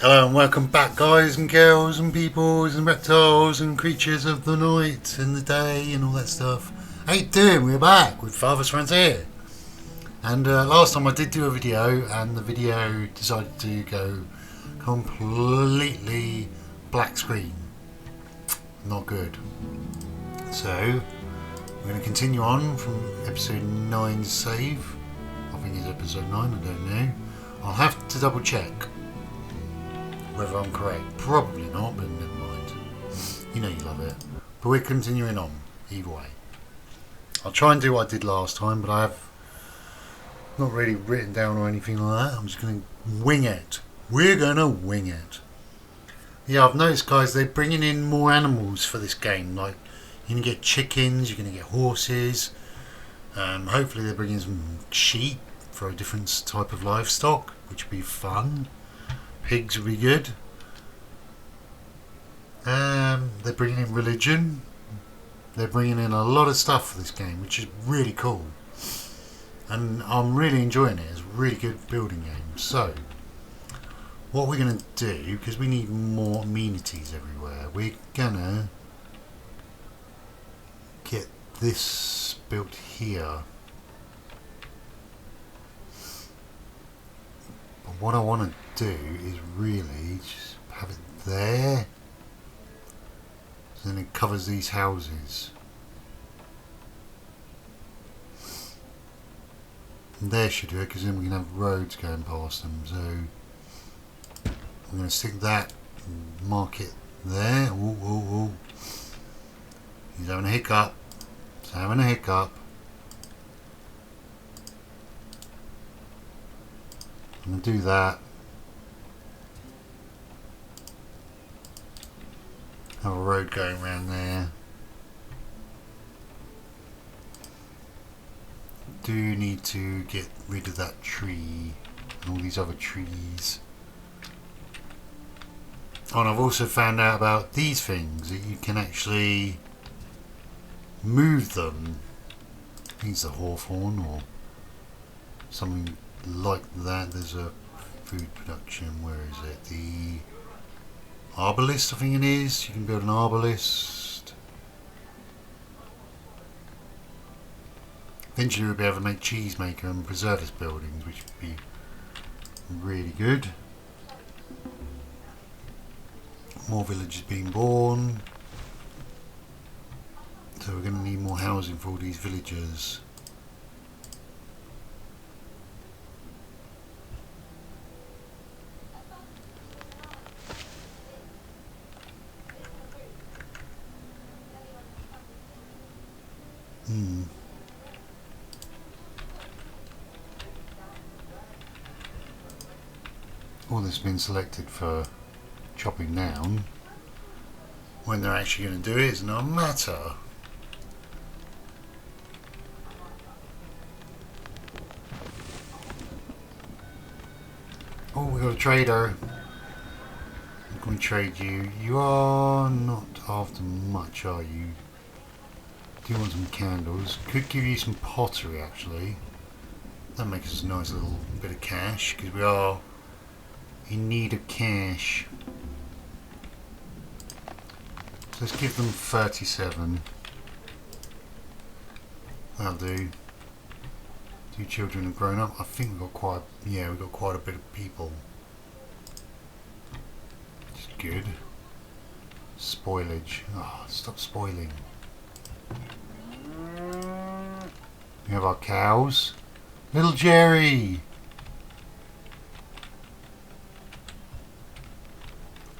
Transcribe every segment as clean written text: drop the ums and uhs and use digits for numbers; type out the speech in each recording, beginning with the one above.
Hello and welcome back, guys and girls and peoples and reptiles and creatures of the night and the day and all that stuff. How you doing? We're back with Farthest Frontier. And last time I did do a video and the video decided to go completely black screen. Not good. So we're going to continue on from episode 9 save. I think it's episode 9, I don't know. I'll have to double check whether I'm correct. Probably not, but never mind. You know you love it. But we're continuing on, either way. I'll try and do what I did last time, but I have not really written down or anything like that. I'm just going to wing it. We're going to wing it. Yeah, I've noticed, guys, they're bringing in more animals for this game. Like, you're going to get chickens, you're going to get horses. Hopefully they're bringing some sheep for a different type of livestock, which would be fun. Pigs would be good. They're bringing in religion. They're bringing in a lot of stuff for this game, which is really cool. And I'm really enjoying it. It's a really good building game. So, what we're going to do, because we need more amenities everywhere, we're going to get this built here. But what I want to do is really just have it there. So then it covers these houses. And there should do it, because then we can have roads going past them. So I'm going to stick that, mark it there. Ooh, ooh, ooh. He's having a hiccup. He's having a hiccup. I'm going to do that. Have a road going around there. Do need to get rid of that tree and all these other trees. Oh, and I've also found out about these things, that you can actually move them. I think it's the hawthorn or something like that. There's a food production, where is it? The arbalist, I think it is. You can build an arbalist. Eventually we'll be able to make cheesemaker and preservist buildings, which would be really good. More villages being born. So we're going to need more housing for all these villagers. All this has been selected for chopping down. When they're actually going to do it is not a matter. Oh, we got a trader. I'm going to trade you. You are not after much, are you? Do you want some candles? Could give you some pottery, actually. That makes us a nice little bit of cash, because we are in need of cash. So let's give them 37. That'll do. 2 children have grown up. I think we've got quite a bit of people. Which is good. Spoilage. Oh, stop spoiling. We have our cows. Little Jerry!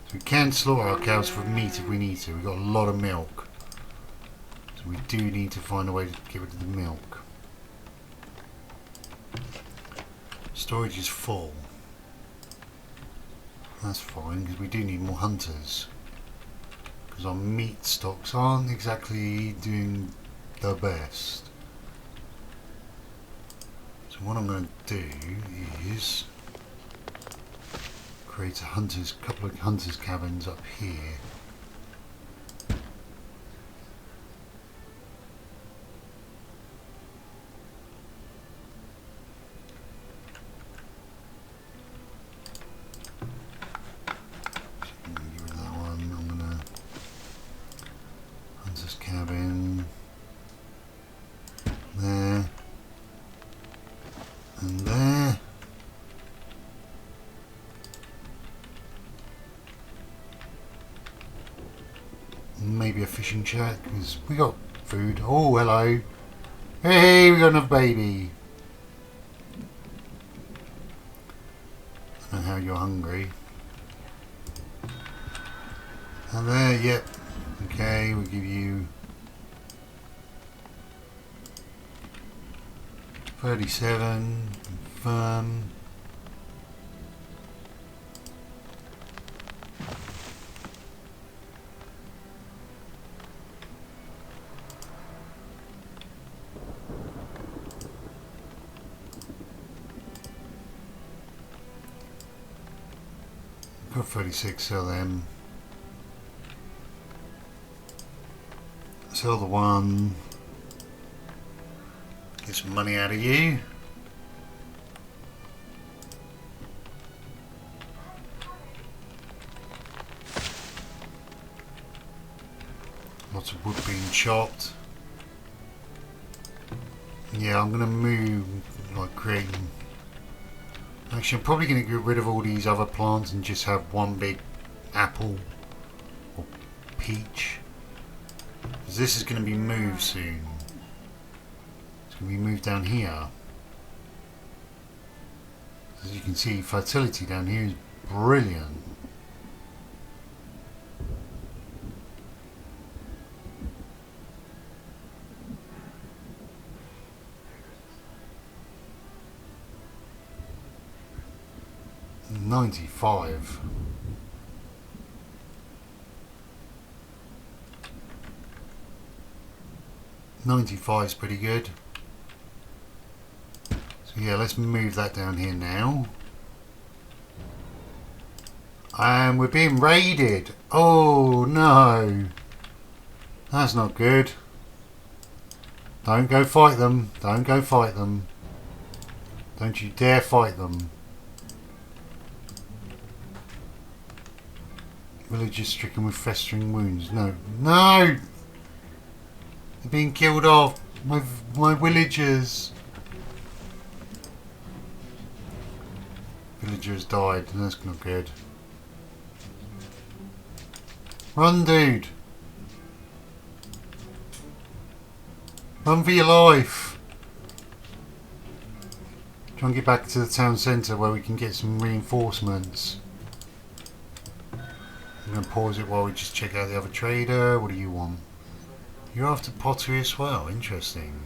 So we can slaughter our cows for meat if we need to. We've got a lot of milk. So we do need to find a way to get rid of the milk. Storage is full. That's fine, because we do need more hunters. Because our meat stocks aren't exactly doing the best. So what I'm going to do is create a couple of hunters cabins up here. maybe a fishing shack, because we got food. Oh, hello. Hey, we got another baby. I don't know how you're hungry. And there, yep. Okay, we'll give you 37. Confirm. Got 36, sell them. Sell the one. Get some money out of you. Lots of wood being chopped. Yeah, I'm going to move, like creating... Actually, I'm probably going to get rid of all these other plants and just have one big apple or peach. Because this is going to be moved soon. It's going to be moved down here. As you can see, fertility down here is brilliant. $95. $95 is pretty good. So yeah, let's move that down here now. And we're being raided. Oh no. That's not good. Don't go fight them. Don't go fight them. Don't you dare fight them. Villagers stricken with festering wounds. No. No! They're being killed off. My villagers. Villagers died. That's not good. Run, dude. Run for your life. Try and get back to the town centre where we can get some reinforcements. I'm going to pause it while we just check out the other trader. What do you want? You're after pottery as well. Interesting.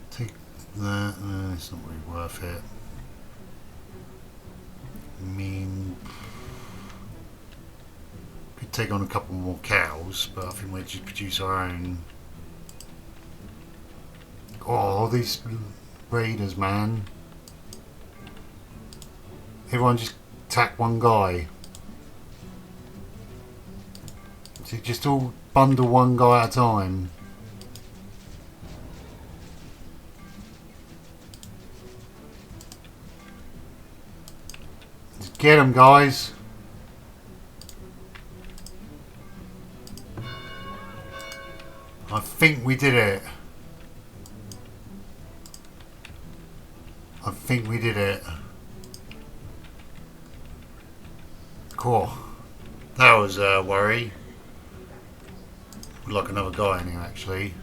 Take that. It's not really worth it. I mean, could take on a couple more cows, but I think we'll just produce our own. Oh, these raiders, man. Everyone just attack one guy. So just all bundle one guy at a time. Just get them, guys. I think we did it. I think we did it. Cool. That was a worry. Like another guy in here, actually.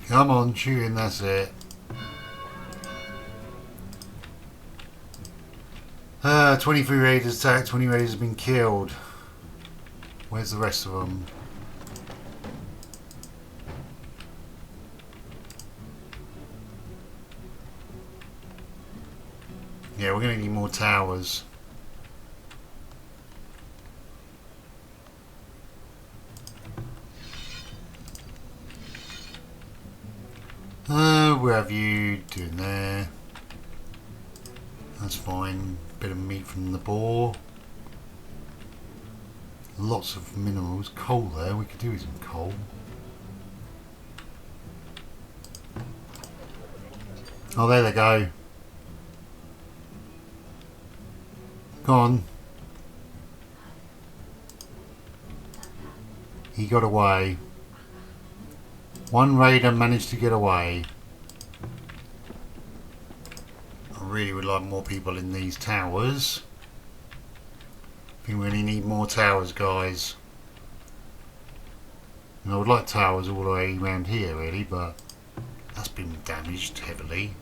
Come on, shooting, that's it. 23 raiders attacked, 20 raiders have been killed. Where's the rest of them? Yeah, we're going to need more towers. Where have you doing there? That's fine. Bit of meat from the boar. Lots of minerals. Coal there. We could do with some coal. Oh, there they go. Go on. He got away. One raider managed to get away. I really would like more people in these towers. I think we really need more towers, guys. And I would like towers all the way around here, really, but that's been damaged heavily.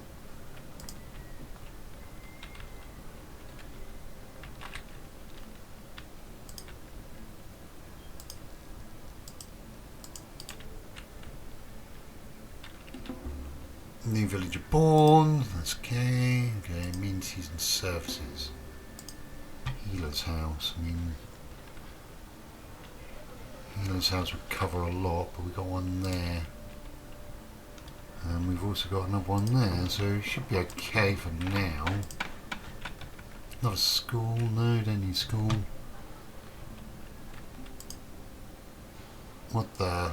New villager born, that's okay. Okay, amenities and services. Healer's house, I mean, Healer's house would cover a lot, but we've got one there. And we've also got another one there, so it should be okay for now. Not a school, no, don't need school. What the?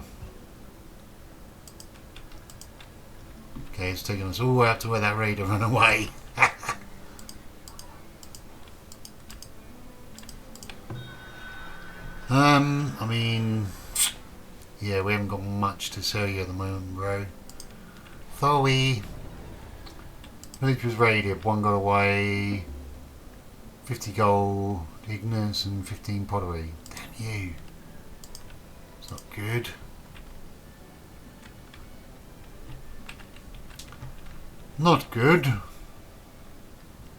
Okay, it's taking us all the way up to where that raider ran away. I mean, yeah, we haven't got much to sell you at the moment, bro. Thowie. Village was raided, one got away. 50 gold, ignorance, and 15 pottery. Damn you. It's not good. Not good,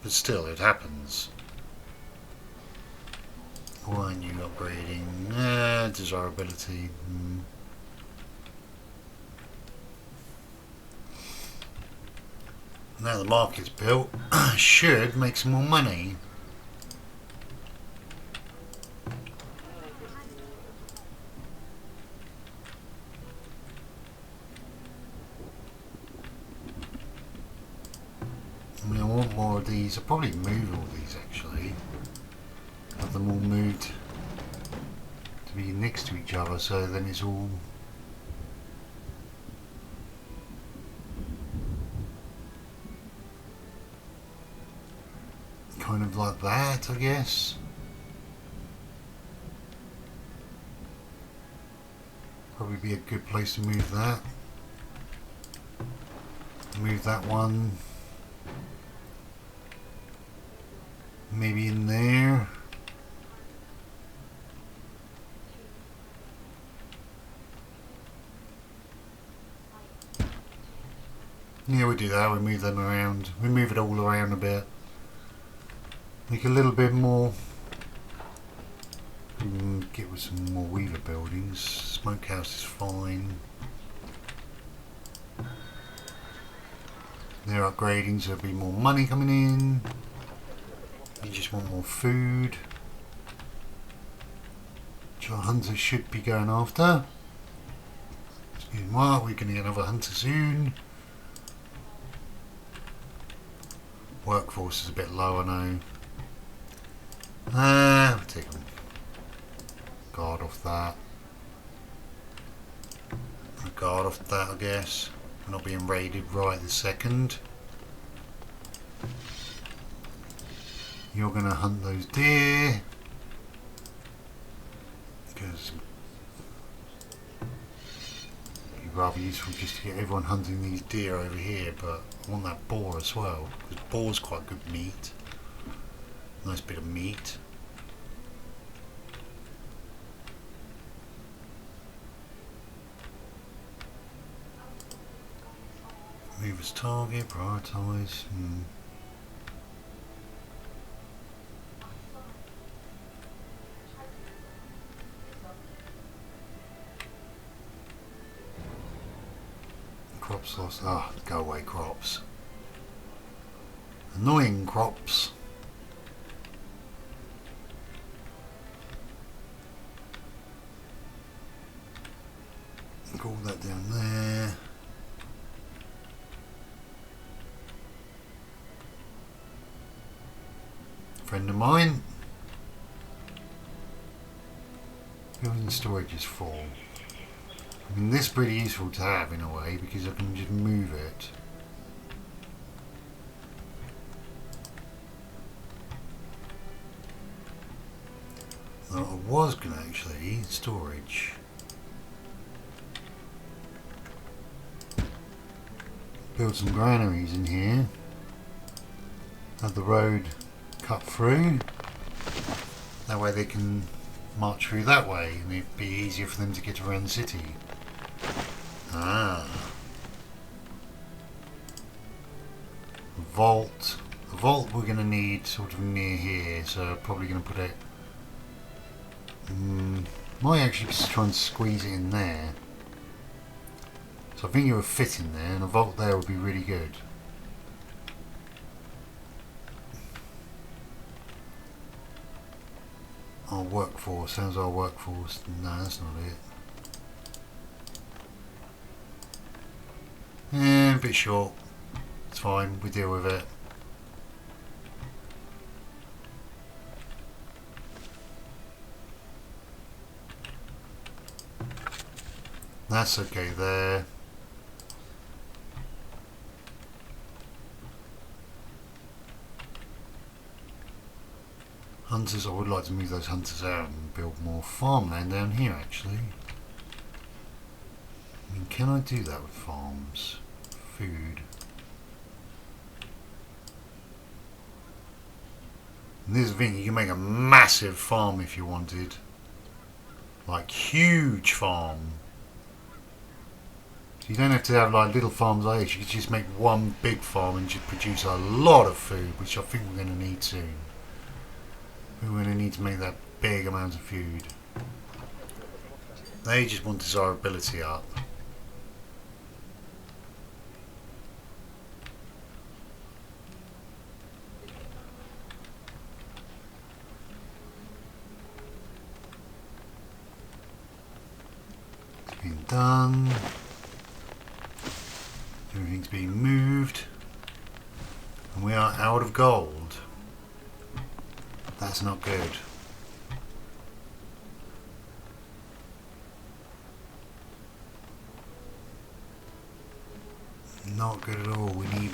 but still it happens. Why new upgrading? Desirability. Now the market's built, should make some more money. I mean, I want more of these. I'll probably move all these actually. Have them all moved to be next to each other, so then it's all kind of like that, I guess. Probably be a good place to move that. Move that one. Maybe in there. Yeah, we do that. We move them around. We move it all around a bit. Make a little bit more. Get with some more weaver buildings. Smokehouse is fine. They're upgrading, so there'll be more money coming in. You just want more food, which our hunter should be going after. Meanwhile, we're going to get another hunter soon. Workforce is a bit low, I know. We'll take a guard off that. A guard off that, I guess. We're not being raided right this second. You're going to hunt those deer. Because it'd be rather useful just to get everyone hunting these deer over here, but I want that boar as well, because boar's quite good meat. Nice bit of meat. Move as target, prioritise. Crops lost. Ah, go away, crops. Annoying crops. All that down there. Friend of mine. Building storage is full. I mean, this is pretty useful to have in a way because I can just move it. Though I was going to actually storage. build some granaries in here. Have the road cut through. That way they can march through that way and it'd be easier for them to get around the city. Ah. Vault. The vault we're going to need sort of near here, so probably going to put it... might actually just try and squeeze it in there. So I think it would fit in there, and a vault there would be really good. Our workforce, how's our workforce? No, that's not it. Yeah, a bit short. It's fine, we deal with it. That's okay there. Hunters, I would like to move those hunters out and build more farmland down here actually. I mean, can I do that with farms? Food. And this is the thing, you can make a massive farm if you wanted. Like, huge farm. So you don't have to have like little farms like this, you could just make one big farm and just produce a lot of food, which I think we're going to need soon. We're going to need to make that big amount of food. They just want desirability up. It's been done. Everything's being moved. And we are out of gold. That's not good. Not good at all. We need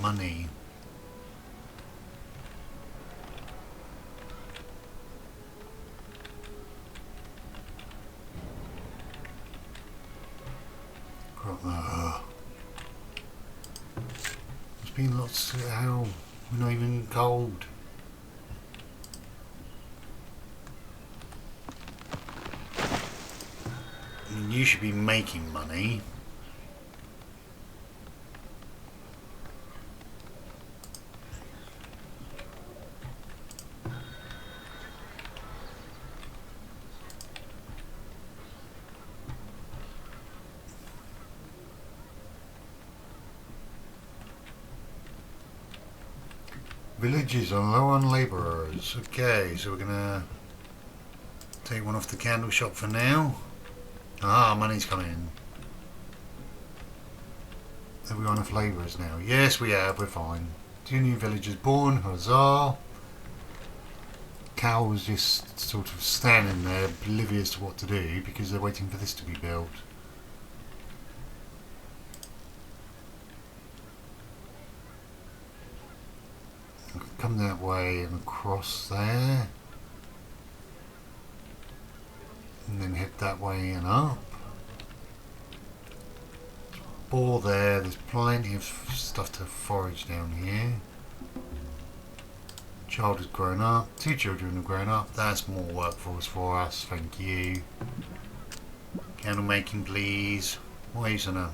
money. There's been lots of hell. We're not even gold. You should be making money. Villages are low on labourers. Okay, so we're gonna take one off the candle shop for now. Ah, money's coming in. Have we got enough labourers now? Yes, we have. We're fine. 2 new villagers born. Huzzah! Cal was just sort of standing there, oblivious to what to do because they're waiting for this to be built. Come that way and across there. And then head that way and up. Ball there, there's plenty of stuff to forage down here. Child has grown up, 2 children have grown up, that's more workforce for us, thank you. Candle making please. Why isn't a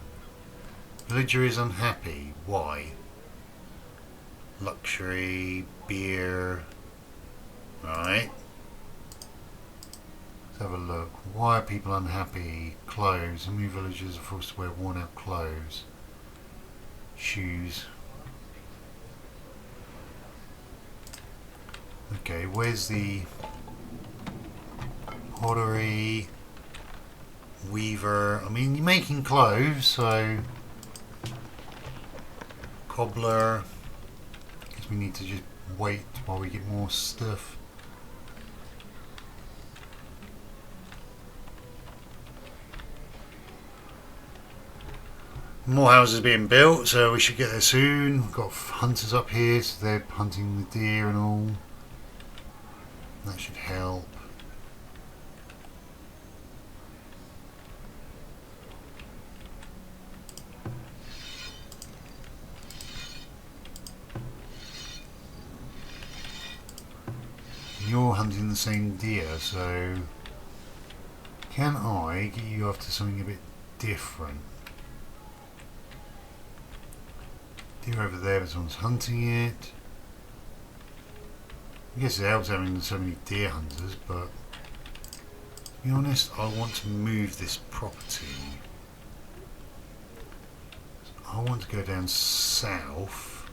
villager is unhappy? Why? Luxury, beer. Right. Let's have a look. Why are people unhappy? Clothes. Some new villagers are forced to wear worn out clothes. Shoes. Okay, where's the pottery, weaver? I mean, you're making clothes, so cobbler. Guess we need to just wait while we get more stuff. More houses being built, so we should get there soon. We've got hunters up here, so they're hunting the deer and all. That should help. same deer, so can I get you after something a bit different? Deer over there, but someone's hunting it. I guess it helps having so many deer hunters, but to be honest, I want to move this property. I want to go down south.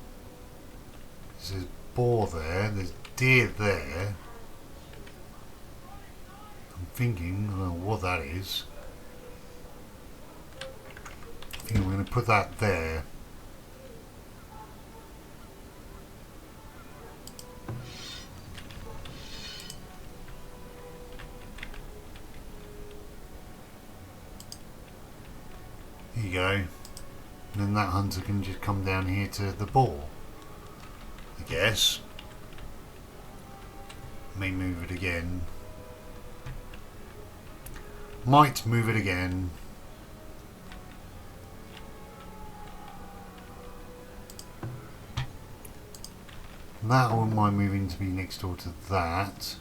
There's a boar there, there's deer there. I'm thinking, I don't know what that is. I think I'm going to put that there. There you go. And then that hunter can just come down here to the boar, I guess. May move it again. Might move it again. That I wouldn't mind moving to be next door to that.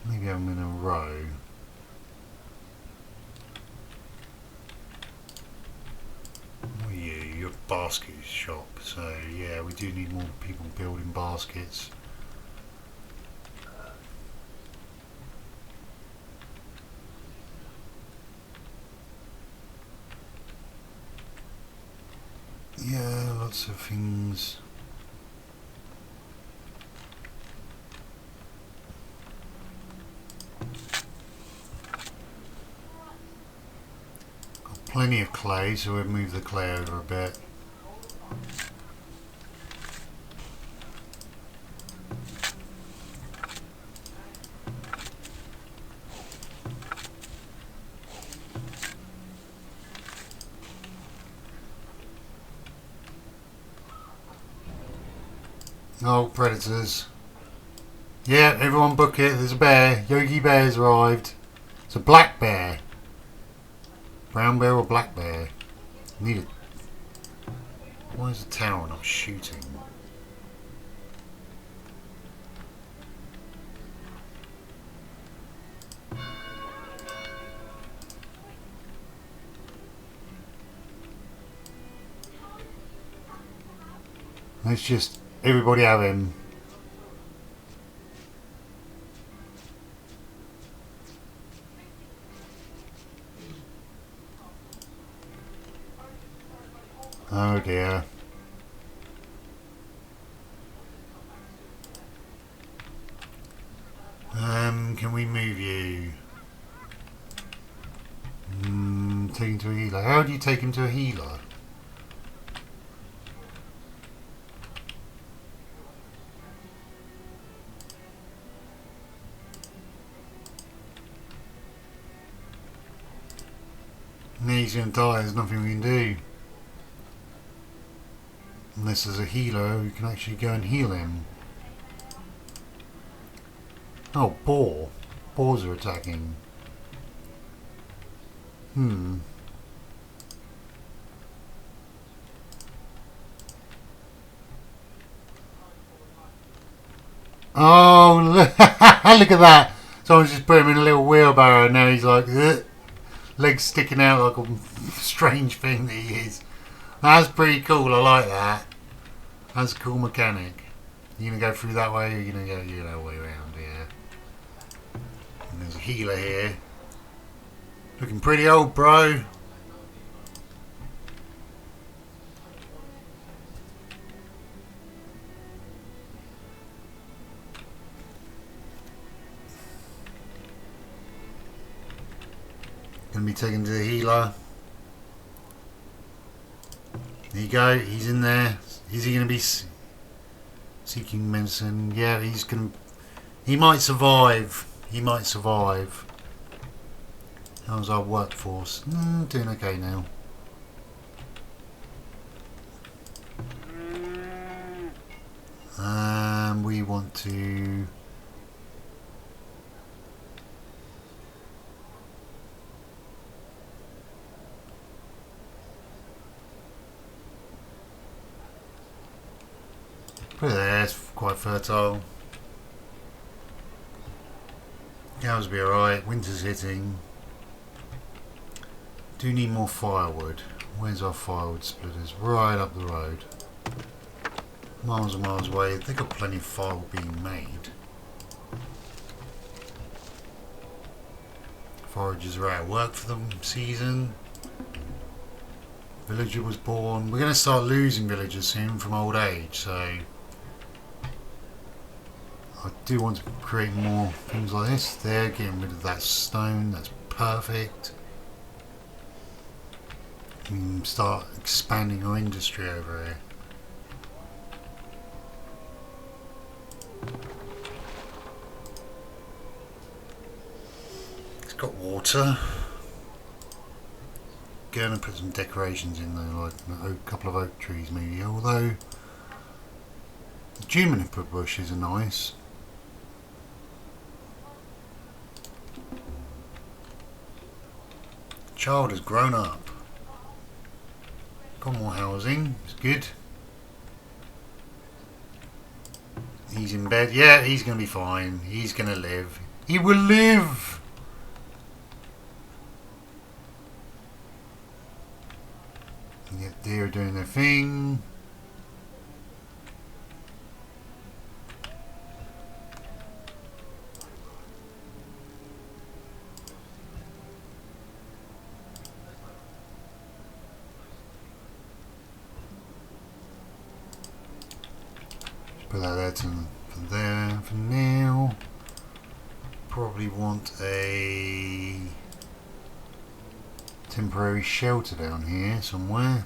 Maybe I'm in a row. What are you? You're a basket shop, so yeah, we do need more people building baskets. Yeah, lots of things. Got plenty of clay, so we'll move the clay over a bit. Oh, predators. Yeah, everyone book it. There's a bear. Yogi Bear's arrived. It's a black bear. Brown bear or black bear? Need it. Why is the tower not shooting? Let's just everybody have him. Oh dear. Can we move you? Take him to a healer. How do you take him to a healer? No, he's going to die. There's nothing we can do. Unless there's a healer who can actually go and heal him. Oh, boar. Boars are attacking. Oh, look at that. Someone's just put him in a little wheelbarrow and now he's like, ugh, legs sticking out like a strange thing that he is. That's pretty cool. I like that. That's a cool mechanic. You gonna go through that way or you gonna go way around here? And there's a healer here. Looking pretty old, bro. Gonna be taken to the healer. There you go, he's in there. Is he gonna be seeking medicine? Yeah, he's gonna. He might survive. He might survive. How's our workforce? Doing okay now. We want to. Put it there, it's quite fertile. Cows will be alright, winter's hitting. Do need more firewood. Where's our firewood splitters? Right up the road. Miles and miles away. They've got plenty of firewood being made. Foragers are out of work for the season. Villager was born. We're going to start losing villagers soon from old age, so I do want to create more things like this. There, getting rid of that stone. That's perfect. We can start expanding our industry over here. It's got water. Going to put some decorations in there, like a couple of oak trees maybe, although the juniper bushes are nice. The child has grown up. Got more housing, it's good. He's in bed, yeah, he's going to be fine. He's going to live. He will live! Yeah, deer are doing their thing. Put that there for there for now. Probably want a temporary shelter down here somewhere.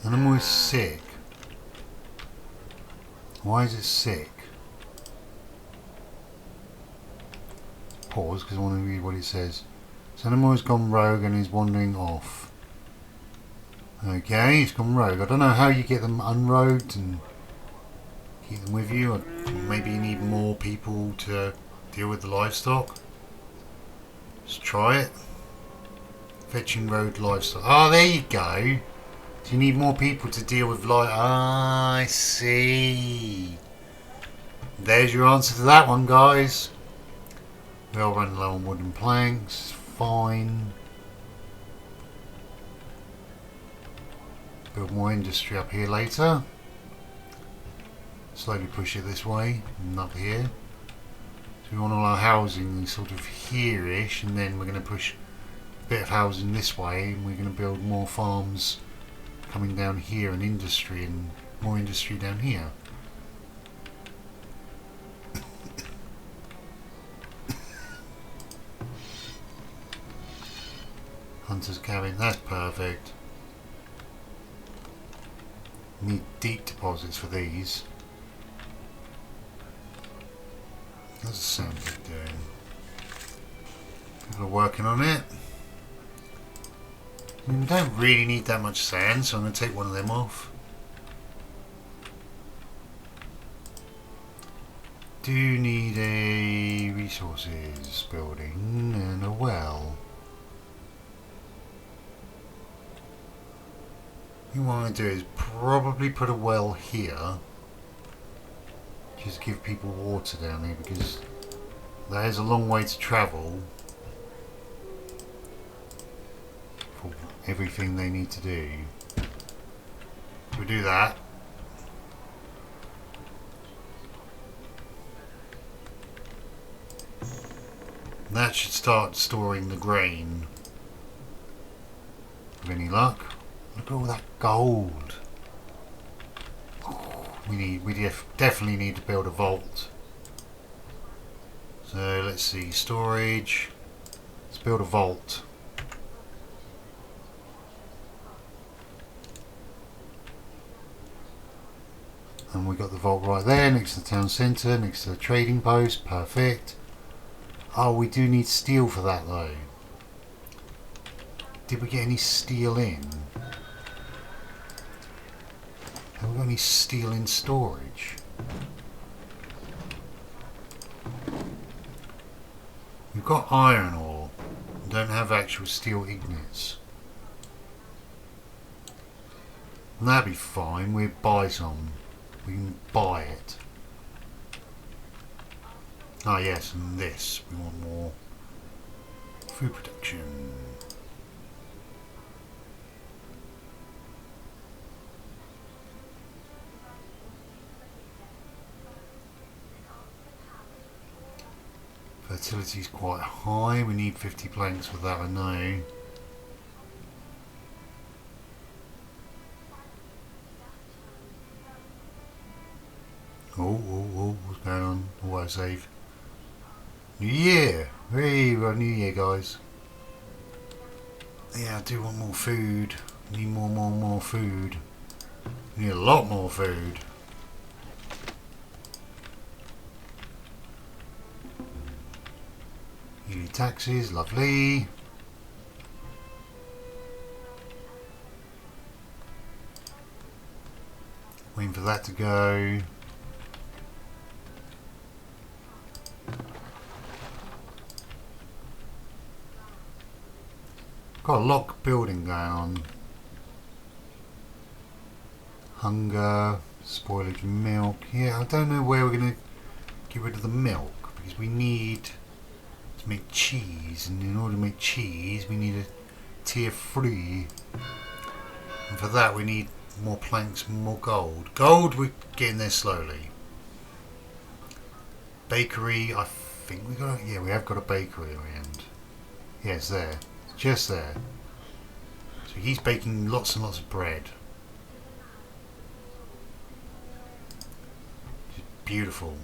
Animal is sick. Why is it sick? Pause because I want to read what it says. This animal has gone rogue and is wandering off. Okay, it's gone rogue. I don't know how you get them unrogued and keep them with you. Or maybe you need more people to deal with the livestock. Let's try it. Fetching road livestock. Oh, there you go. Do you need more people to deal with ah, I see. There's your answer to that one, guys. We are running low on wooden planks. Fine. Build more industry up here later. Slowly push it this way and up here. So we want all our housing sort of here-ish, and then we're going to push a bit of housing this way, and we're going to build more farms coming down here, and industry, and more industry down here. Hunter's cabin, that's perfect. Need deep deposits for these. That's a sound good doing. People are working on it. We don't really need that much sand, so I'm going to take one of them off. Do need a resources building and a well. What you want to do is probably put a well here. Just give people water down here, because that is a long way to travel for everything they need to do. So we do that. That should start storing the grain. With any luck. Look at all that gold. We definitely need to build a vault. So let's see, storage. Let's build a vault. And we got the vault right there, next to the town centre, next to the trading post. Perfect. Oh, we do need steel for that though. Did we get any steel in? Have we got any steel in storage? We've got iron ore. We don't have actual steel ignites. And that'd be fine. We'll buy some. We can buy it. Ah yes, and this. We want more food production. Fertility is quite high. We need 50 planks for that, I know. Oh, what's going on? Auto save. New Year! Hey, we're New Year, guys. Yeah, I do want more food. Need more food. We need a lot more food. Yearly taxes, lovely. Waiting for that to go. Got a lot of building going on. Hunger, spoilage of milk. Yeah, I don't know where we're going to get rid of the milk because we need to make cheese, and in order to make cheese we need a tier 3, and for that we need more planks and more gold. Gold, we're getting there slowly. Bakery, I think we got yeah, we have got a bakery around. Yeah, it's there. It's just there. So he's baking lots and lots of bread. Just beautiful.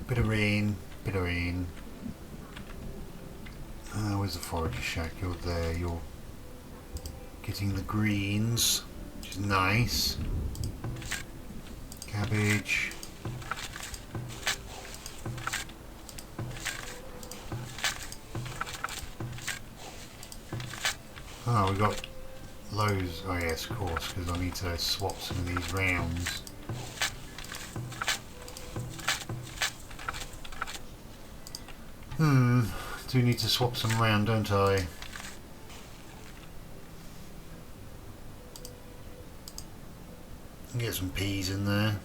Bit of rain. Where's the forager shack? You're there, you're getting the greens, which is nice. Cabbage. Oh, we got loads. Oh yes, of course, because I need to swap some of these rounds. Do need to swap some around, don't I? Get some peas in there.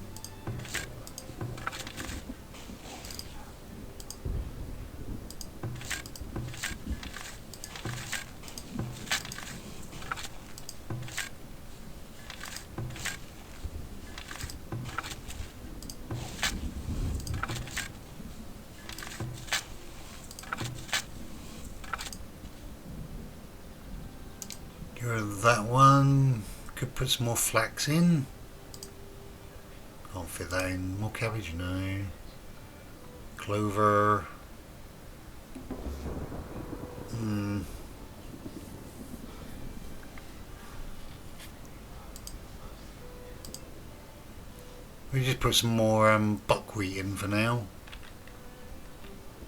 Get rid of that one. Could put some more flax in. Can't fit that in. More cabbage? No. Clover. We just put some more buckwheat in for now.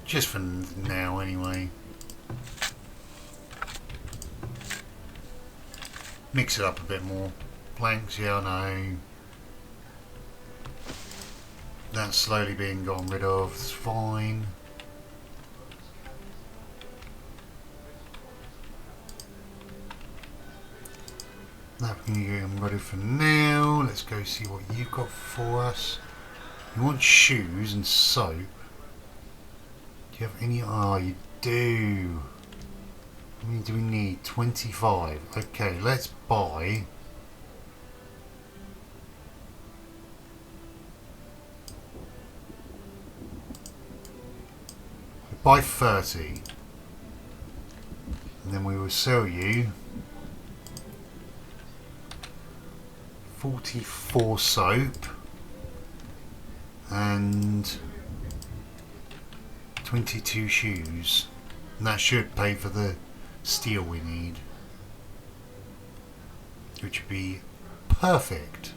Just for now, anyway. Mix it up a bit more. Planks, yeah, I know. That's slowly being gotten rid of. It's fine. That we can get them ready for now. Let's go see what you've got for us. You want shoes and soap. Do you have any? Oh, you do. How many do we need? 25. Okay, let's buy. Buy 30. And then we will sell you 44 soap and 22 shoes. And that should pay for the steel we need, which would be perfect.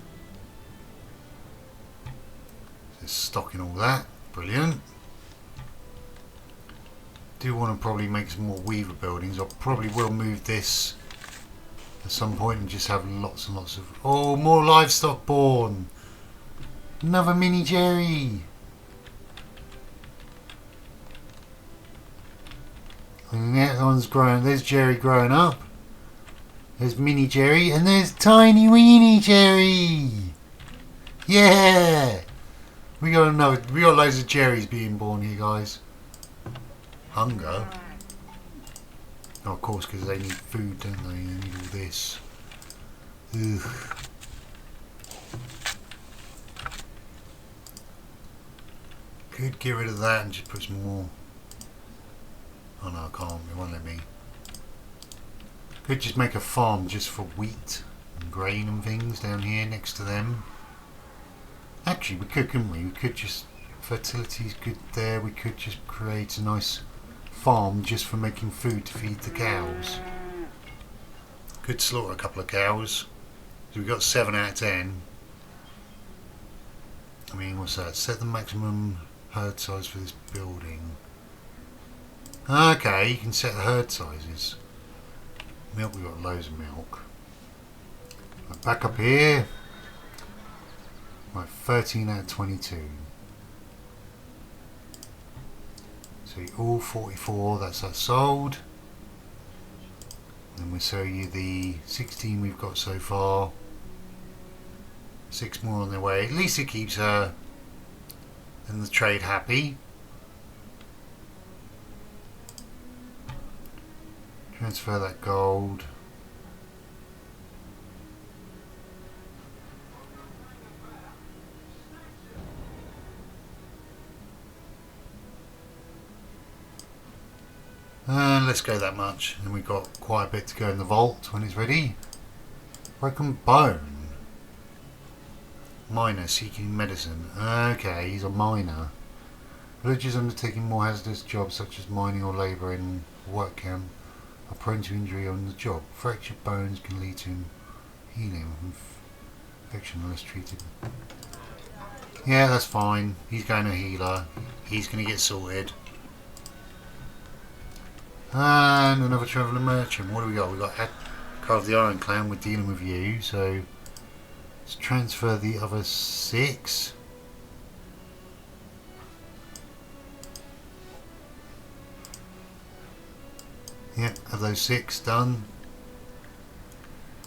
So stocking all that, brilliant. Do want to probably make some more weaver buildings. I probably will move this at some point and just have lots and lots of... Oh, more livestock born! Another mini Jerry! And that one's growing. There's Jerry growing up. There's mini Jerry, and there's tiny weeny Jerry! Yeah! We got loads of Jerrys being born here, guys. Hunger? Oh, of course, because they need food, don't they? They need all this. Ugh. Could get rid of that and just put some more. Oh no, I can't. It won't let me. Could just make a farm just for wheat and grain and things down here next to them. Actually, we could, couldn't we? We could just... Fertility's good there. We could just create a nice farm just for making food to feed the cows. Could slaughter a couple of cows. So we've got 7 out of 10. I mean, what's that? Set the maximum herd size for this building. Okay, you can set the herd sizes. Milk, we've got loads of milk. Right, back up here. Right, 13 out of 22. So all 44, that's that sold. And we'll show you the 16 we've got so far. 6 more on their way. At least it keeps her and the trade happy. Transfer that gold. And let's go that much. And we've got quite a bit to go in the vault when it's ready. Broken bone. Miner seeking medicine. Okay, he's a miner. Villagers undertaking more hazardous jobs such as mining or labour in work camp are prone to injury on the job. Fractured bones can lead to healing from infection unless treated. Yeah, that's fine. He's going to healer. He's going to get sorted. And another traveller merchant. What do we got? We've got Carve the Iron Clan. We're dealing with you, so let's transfer the other 6. Yeah, have those 6 done.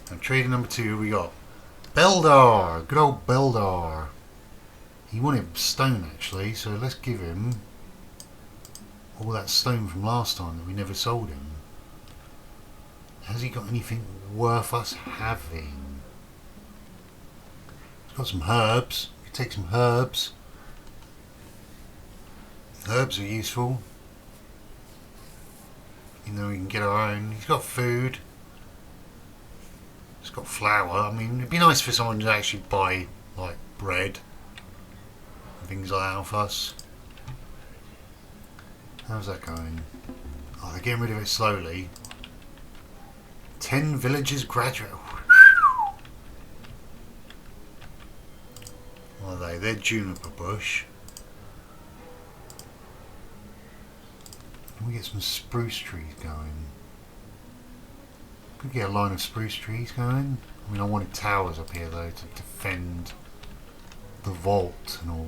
And trading number 2, we got Beldar. Good old Beldar. He wanted stone actually, so let's give him all that stone from last time that we never sold him. Has he got anything worth us having? He's got some herbs. We can take some herbs. Herbs are useful. You know, we can get our own. He's got food. He's got flour. I mean, it'd be nice for someone to actually buy, like, bread and things like that off us. How's that going? Oh, they're getting rid of it slowly. 10 villagers graduate. What are they? They're juniper bush. Can we get some spruce trees going? Could get a line of spruce trees going. I mean, I wanted towers up here though to defend the vault and all.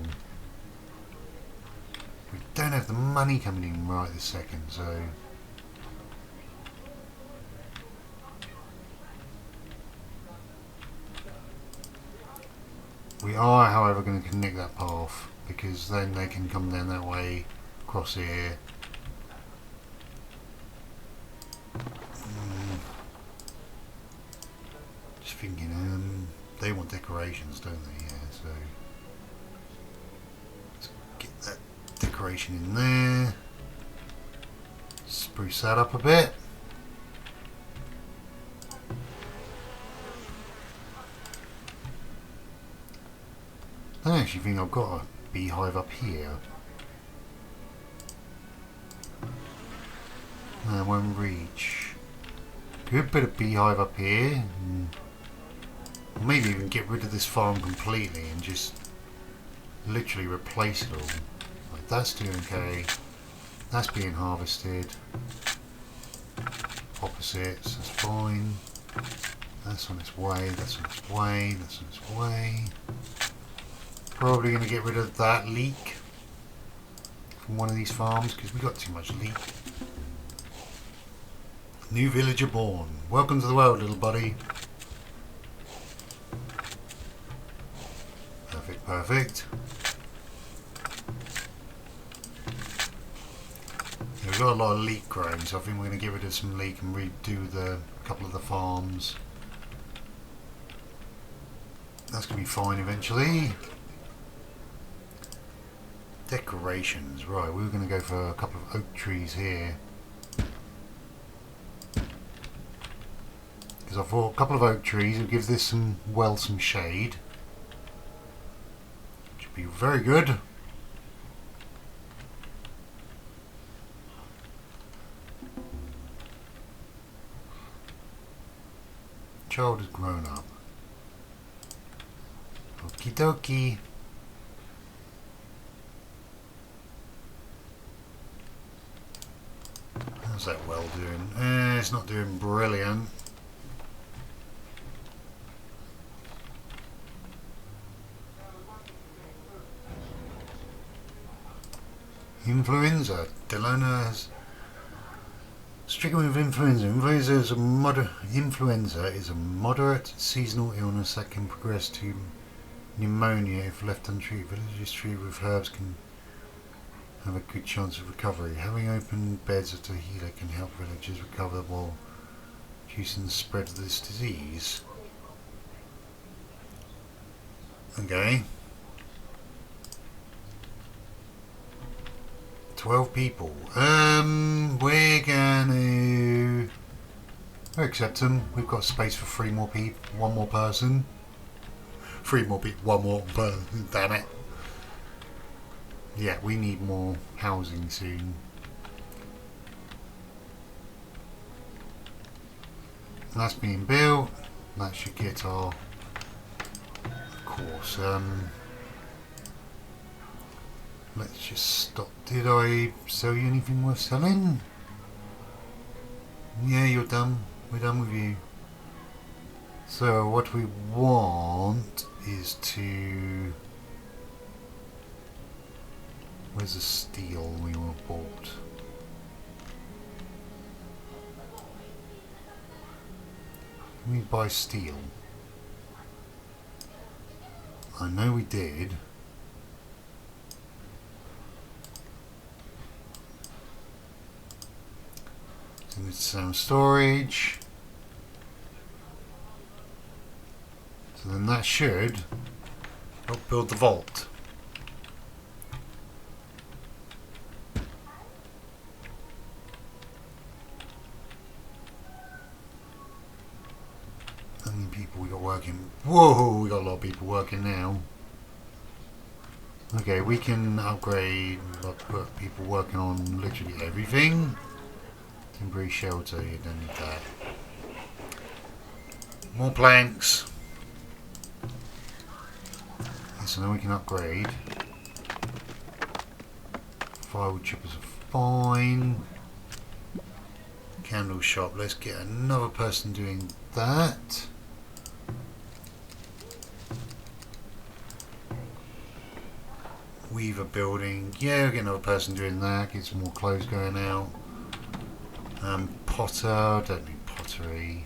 We don't have the money coming in right this second, so we are, however, going to connect that path because then they can come down that way across here. Just thinking, they want decorations, don't they? Yeah, so let's get that decoration in there. Spruce that up a bit. I don't actually think I've got a beehive up here. Somewhere in reach. Good bit of beehive up here. Or maybe even get rid of this farm completely and just literally replace it all. Like, that's doing okay. That's being harvested. Opposites, that's fine. That's on its way, that's on its way, that's on its way. Probably going to get rid of that leek from one of these farms because we got too much leek. New villager born. Welcome to the world, little buddy. Perfect, perfect. Yeah, we've got a lot of leek growing, so I think we're going to get rid of some leek and redo the couple of the farms. That's going to be fine eventually. Decorations, right, we were going to go for a couple of oak trees here. Because I thought a couple of oak trees would give this some shade. Which would be very good. Child has grown up. Okie dokie. How's that well doing? It's not doing brilliant. Influenza. Delona has stricken with influenza. Influenza is a moderate seasonal illness that can progress to pneumonia if left untreated. Villagers treated with herbs can have a good chance of recovery. Having open beds at a healer can help villagers recover while reducing the spread of this disease. Okay. 12 people. We're gonna accept them. We've got space for 3 more people. 1 more person. 3 more people. 1 more person. Damn it. Yeah, we need more housing soon. That's being built. That should get our, of course. Let's just stop. Did I sell you anything worth selling? Yeah, you're done. We're done with you. So what we want is to... Where's the steel we want bought? Can we buy steel? I know we did. So it's some storage. So then that should help build the vault. How many people we got working? Whoa, we got a lot of people working now. Okay, we can upgrade, put people working on literally everything. Temporary shelter, you don't need that. More planks. So then we can upgrade. Firewood chippers are fine. Candle shop, let's get another person doing that. Weaver building, yeah, we'll get another person doing that, get some more clothes going out. Potter, don't need pottery.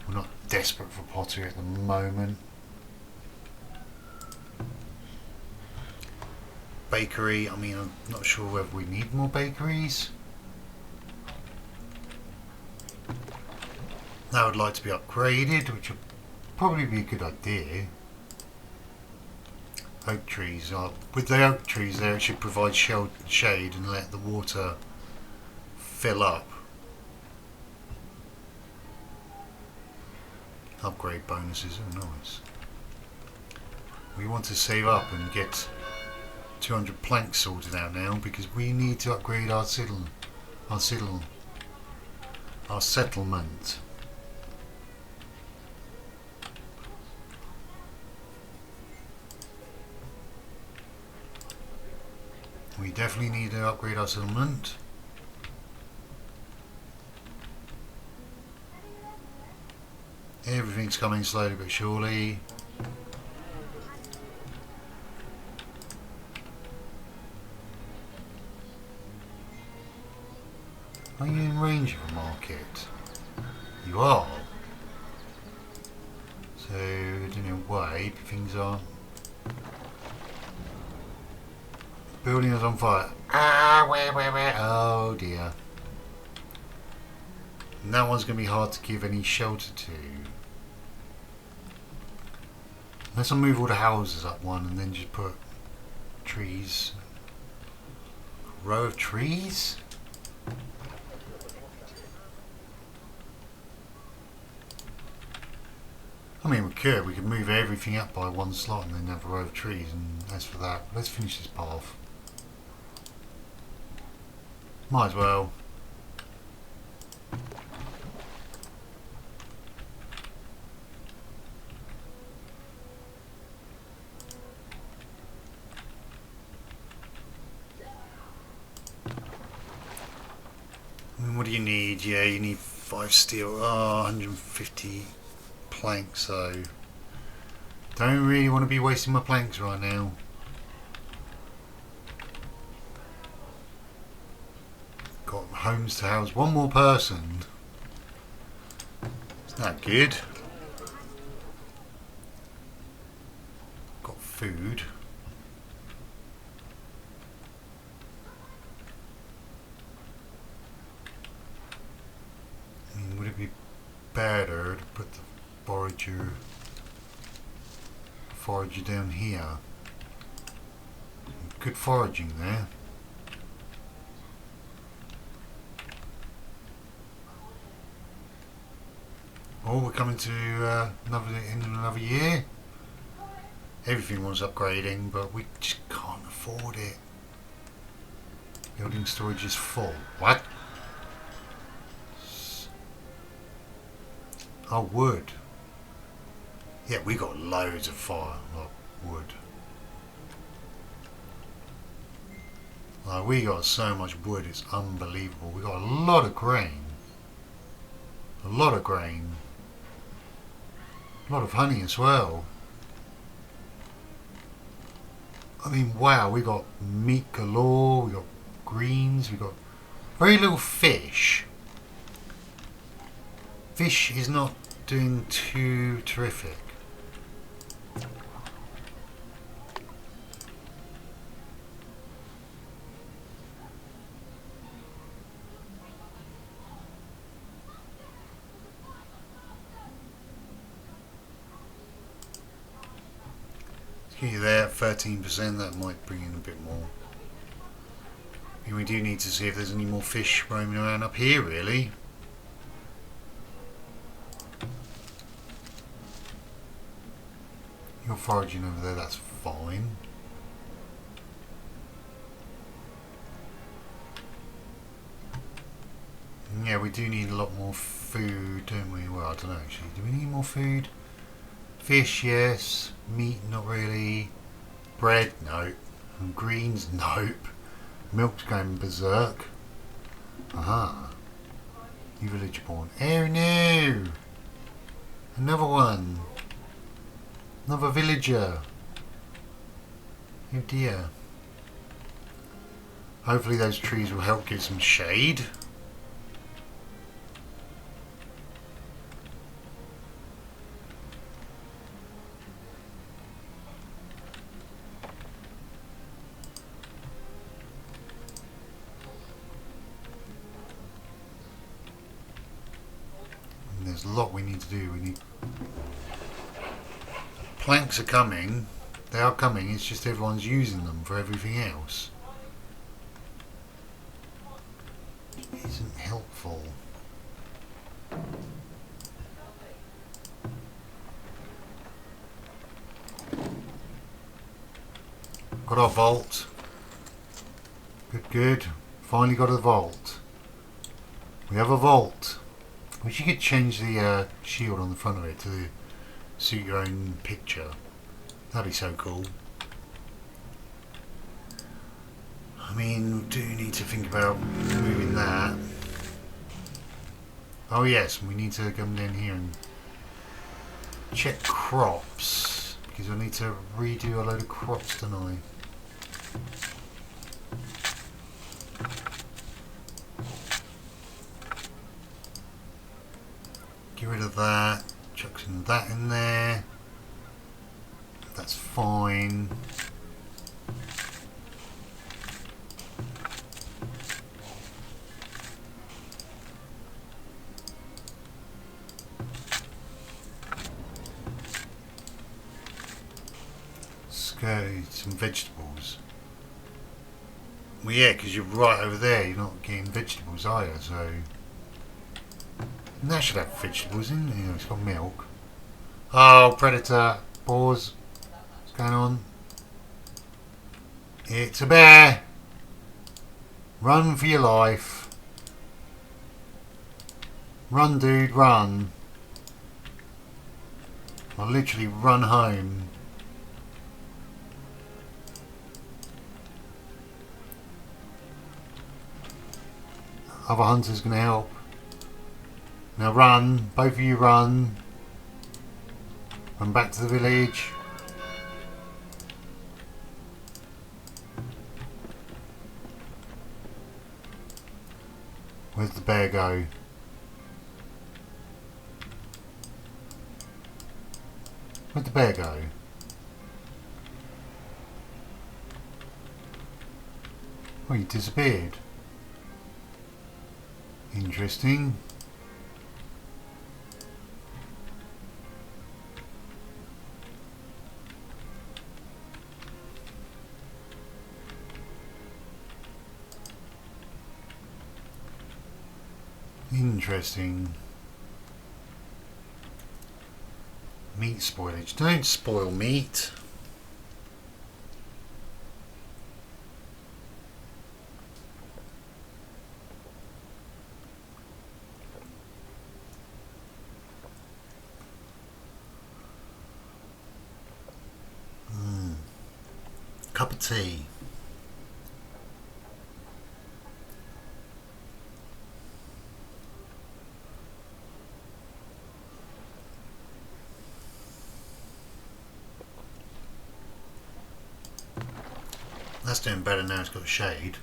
We're not desperate for pottery at the moment. Bakery, I mean, I'm not sure whether we need more bakeries. That would like to be upgraded, which would probably be a good idea. Oak trees, with the oak trees there, it should provide shade and let the water fill up. Upgrade bonuses, oh nice. We want to save up and get 200 planks sorted out now because we need to upgrade our citadel. Our settlement. We definitely need to upgrade our settlement. Everything's coming slowly but surely. Are you in range of a market? You are. So, in a way, things are... Building is on fire. Ah, where? Oh dear. And that one's going to be hard to give any shelter to. Unless I move all the houses up one and then just put trees. A row of trees? I mean, we could move everything up by one slot and then have a row of trees, and as for that, let's finish this path. Might as well. I mean, what do you need? Yeah, you need 5 steel. Oh, 150 planks, so don't really want to be wasting my planks right now. Got homes to house one more person. It's not good. Got food. I mean, would it be better to put the forager down here? Good foraging there. Oh, we're coming to another year. Everything wants upgrading, but we just can't afford it. Building storage is full. What? Oh, wood. Yeah, we got loads of wood. Like, we got so much wood, it's unbelievable. We got a lot of grain. A lot of grain. A lot of honey as well. I mean, wow, we got meat galore, we got greens, we got very little fish. Fish is not doing too terrific. You're there at 13%, that might bring in a bit more. And we do need to see if there's any more fish roaming around up here, really. You're foraging over there, that's fine. Yeah, we do need a lot more food, don't we? Well, I don't know actually. Do we need more food? Fish, yes. Meat, not really. Bread, nope. And greens, nope. Milk's going berserk. Aha. New village born. Oh no! Another one. Another villager. Oh dear. Hopefully those trees will help give some shade. There's a lot we need to do. Planks are coming. They are coming. It's just everyone's using them for everything else. It isn't helpful. Got our vault. Good. Finally got a vault. We have a vault. Wish you could change the shield on the front of it to suit your own picture. That'd be so cool. I mean, we do need to think about moving that. Oh yes, we need to come down here and check crops, because I need to redo a load of crops tonight. Get rid of that, chuck some of that in there. That's fine. Let's go some vegetables. Well, yeah, because you're right over there. You're not getting vegetables, are you? So and that should have vegetables in it. It's got milk. Oh, predator! Pause. What's going on? It's a bear! Run for your life. Run, dude, run. I'll literally run home. Other hunters gonna help. Now run, both of you run. Run back to the village. Where's the bear go? Where'd the bear go? Oh, he disappeared. Interesting. Interesting. Meat spoilage. Don't spoil meat. Cup of tea. That's doing better now it's got shade.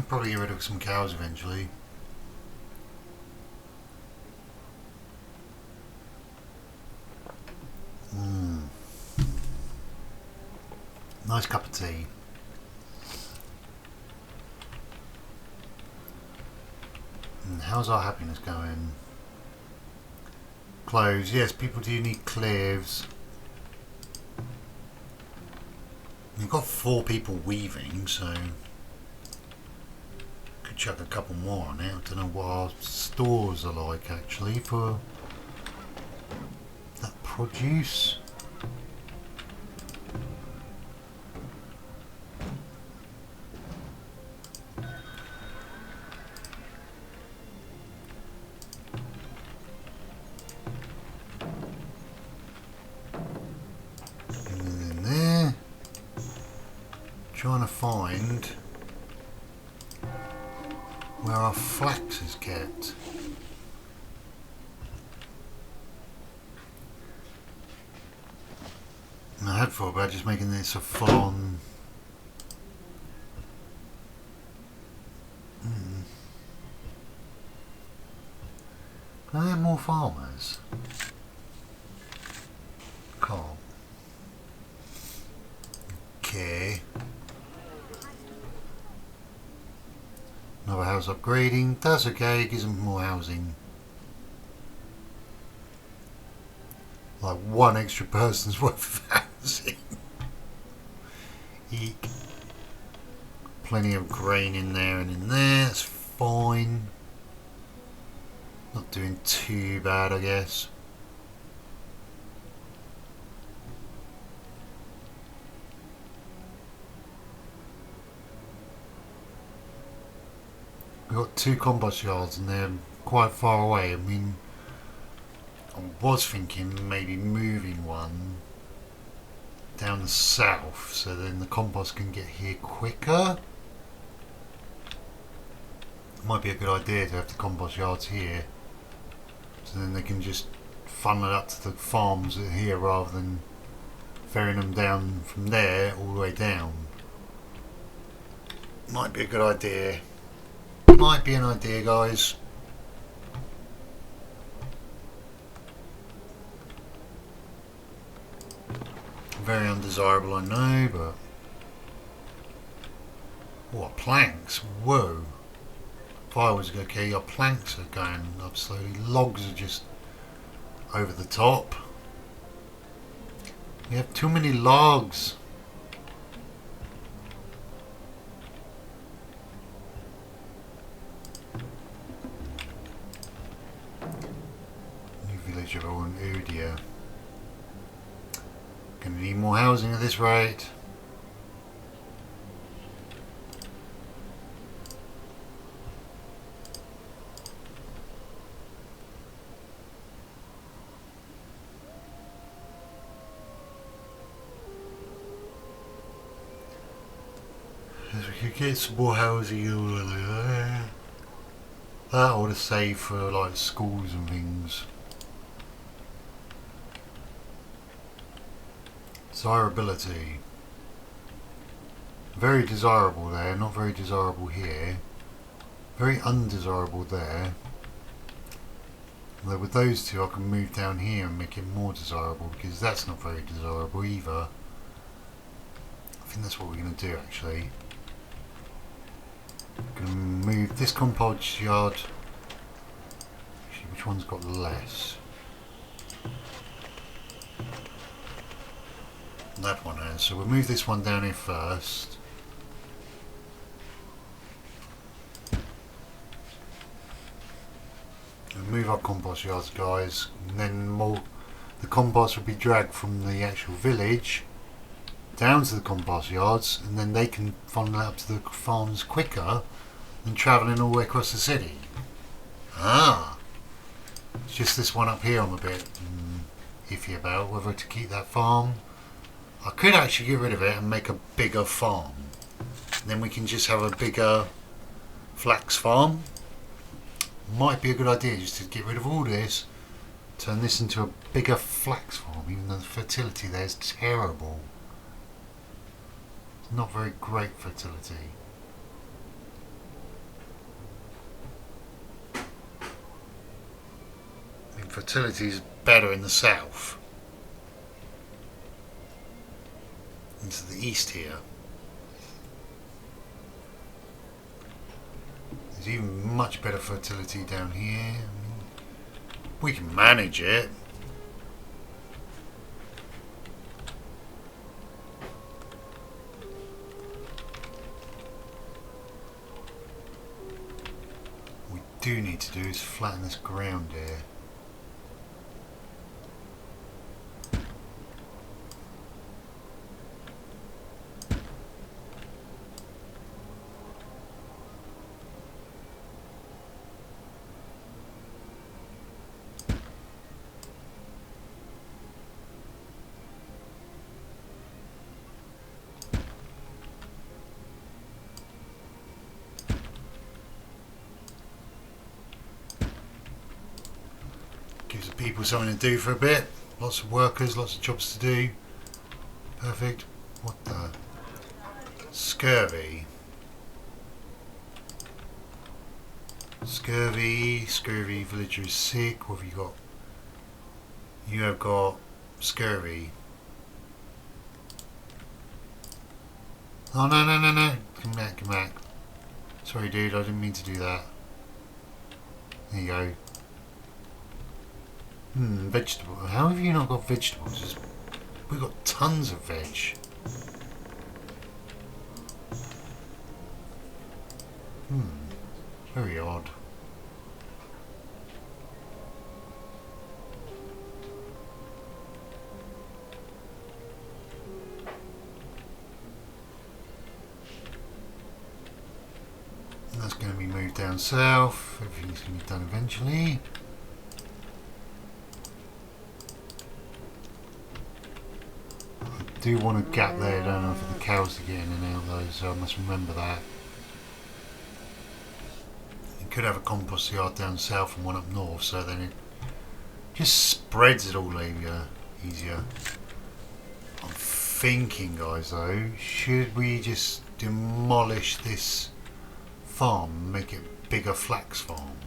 Probably get rid of some cows eventually. Nice cup of tea. And how's our happiness going? Clothes. Yes, people do need clothes. You've got 4 people weaving, so could chuck a couple more on it. I don't know what our stores are like actually for that produce. Trying to find where our flax is kept. And I had thought about just making this a full-on Can I have more farmers? Can't. Okay. Another house upgrading. That's okay, gives them more housing. Like one extra person's worth of housing. Eek. Plenty of grain in there and in there. That's fine. Not doing too bad, I guess. We've got 2 compost yards and they're quite far away. I mean, I was thinking maybe moving one down the south so then the compost can get here quicker. Might be a good idea to have the compost yards here so then they can just funnel it up to the farms here rather than ferrying them down from there all the way down. Might be a good idea. Might be an idea, guys. Very undesirable, I know, but... What, planks? Whoa. If I was okay, our planks are going up slowly. Logs are just over the top. We have too many logs. New village of Udia. Gonna need more housing at this rate. If we could get some more housing over there, that ought to save for like schools and things. Desirability. Very desirable there, not very desirable here. Very undesirable there. Although with those two I can move down here and make it more desirable because that's not very desirable either. I think that's what we're going to do actually. Going to move this compost yard. Actually, which one's got less? That one has. So we'll move this one down here first. We'll move our compost yards, guys, and then more. The compost will be dragged from the actual village down to the compost yards, and then they can funnel up to the farms quicker than travelling all the way across the city. Ah, it's just this one up here I'm a bit iffy about whether to keep that farm. I could actually get rid of it and make a bigger farm. And then we can just have a bigger flax farm. Might be a good idea just to get rid of all this, turn this into a bigger flax farm, even though the fertility there is terrible. It's not very great fertility. I mean, fertility is better in the south. Into the east here. There's even much better fertility down here. I mean, we can manage it. What we do need to do is flatten this ground here. Gives the people something to do for a bit. Lots of workers, lots of jobs to do. Perfect. What the? Scurvy. Scurvy, villager is sick. What have you got? You have got scurvy. Oh no. Come back. Sorry dude, I didn't mean to do that. There you go. Vegetable. How have you not got vegetables? We've got tons of veg. Very odd. That's going to be moved down south. Everything's going to be done eventually. I do want a gap there, don't I, for the cows to get in and out though, so I must remember that. You could have a compost yard down south and one up north, so then it just spreads it all easier. I'm thinking, guys, though, should we just demolish this farm and make it a bigger flax farm?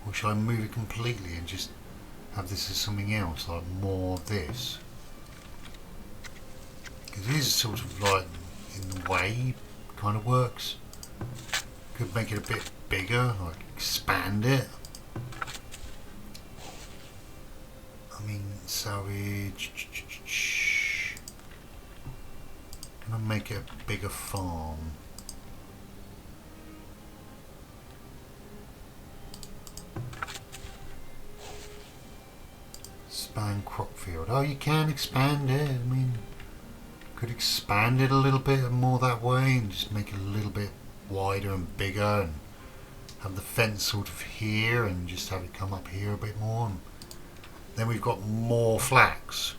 Or should I move it completely and just have this as something else, like more of this? Because it is sort of like, in the way, kind of works. Could make it a bit bigger, like expand it. I mean, salvage. Can I make it a bigger farm? Expand crop field. Oh, you can expand it. I mean, could expand it a little bit more that way and just make it a little bit wider and bigger and have the fence sort of here and just have it come up here a bit more. And then we've got more flax.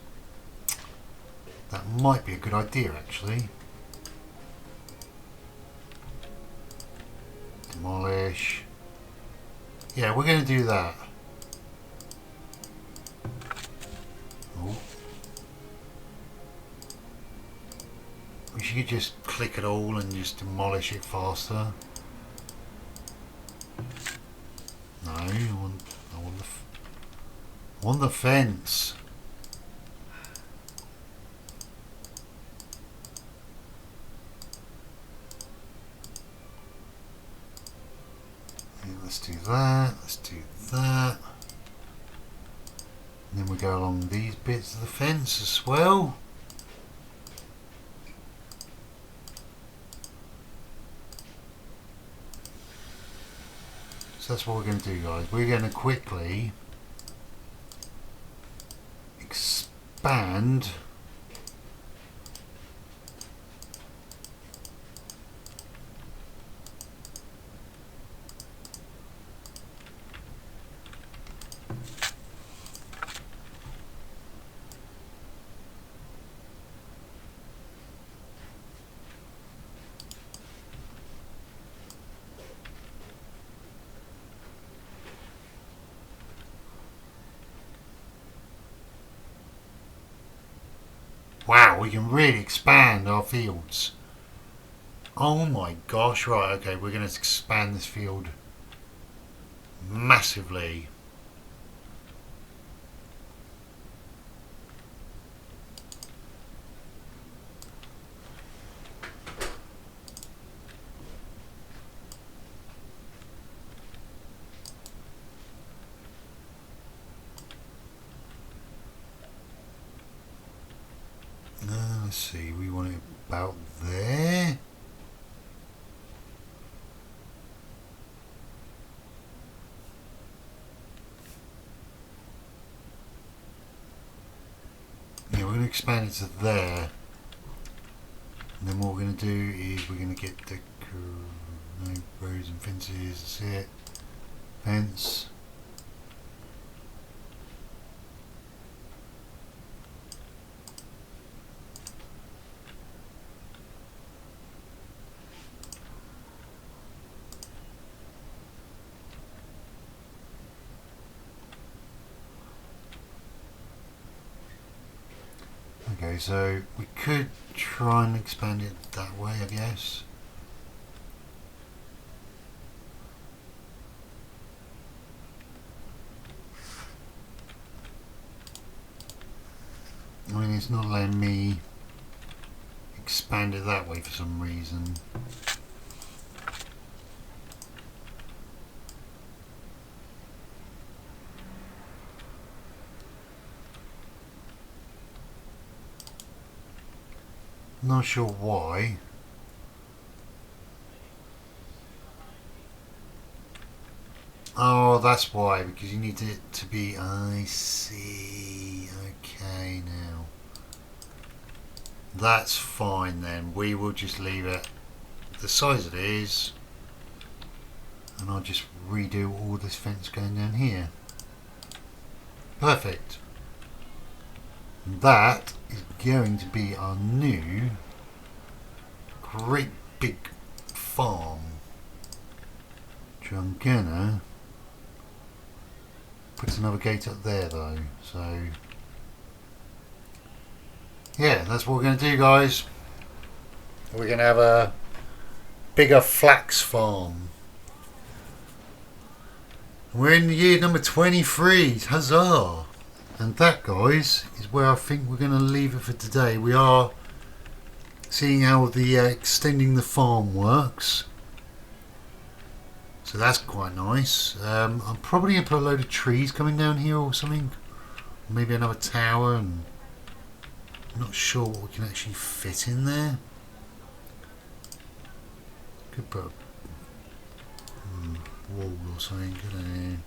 That might be a good idea, actually. Demolish. Yeah, we're going to do that. Oh. We should just click it all and just demolish it faster. No, I want the fence. Let's do that, let's do that. And then we go along these bits of the fence as well. So that's what we're going to do, guys. We're going to quickly expand Wow, we can really expand our fields. Oh my gosh, right, okay, we're going to expand this field massively. Let's see, we want it about there. Yeah, we're going to expand it to there. And then what we're going to do is we're going to get the no roads and fences, that's it. Fence. Okay, so we could try and expand it that way, I guess. I mean, it's not letting me expand it that way for some reason. Not sure why. Oh, that's why, because you need it to be... I see. Okay, now. That's fine then. We will just leave it the size it is. And I'll just redo all this fence going down here. Perfect. And that is going to be our new great big farm. Which I'm gonna put another gate up there though. So yeah, that's what we're going to do, guys. We're going to have a bigger flax farm. We're in the year number 23. Huzzah! And that, guys, is where I think we're going to leave it for today. We are seeing how the extending the farm works. So that's quite nice. I'm probably going to put a load of trees coming down here or something. Maybe another tower. And I'm not sure what we can actually fit in there. Could put a wall or something, couldn't I?